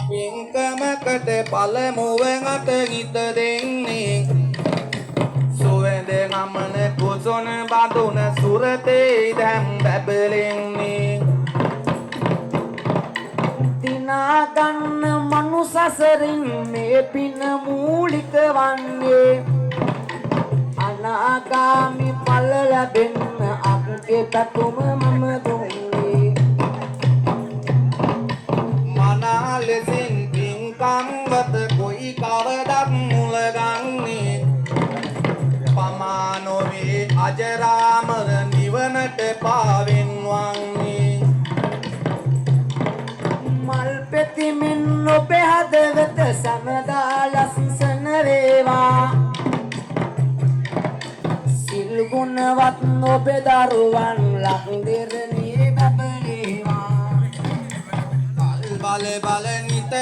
පින්කමකට පළමුවෙන් අත හිත දෙන්නේ සුවඳ ගමන කුසොන බඳුන සුරතේ දැන් බැබලෙන්නේ දිනා ගන්න මනුසසරින් මේ පින මූලික වන්නේ අනාගාමි ඵල ලැබෙන්න අපගේ පැතුම මම දුන්නේ මනා ලෙසින් පින්කම් වත කොයි කවදත් මුල ගන්නේ පමානොවේ අජරාමර නිවනට පාවෙන්වන්නේ මල් පෙතිමින් ඔබේ හදවත සමදා ලස්සන වේවා සිල් ගුණවත් ඔබේ දරුවන් ලක්දිරණී බබලේවා බල බල නිත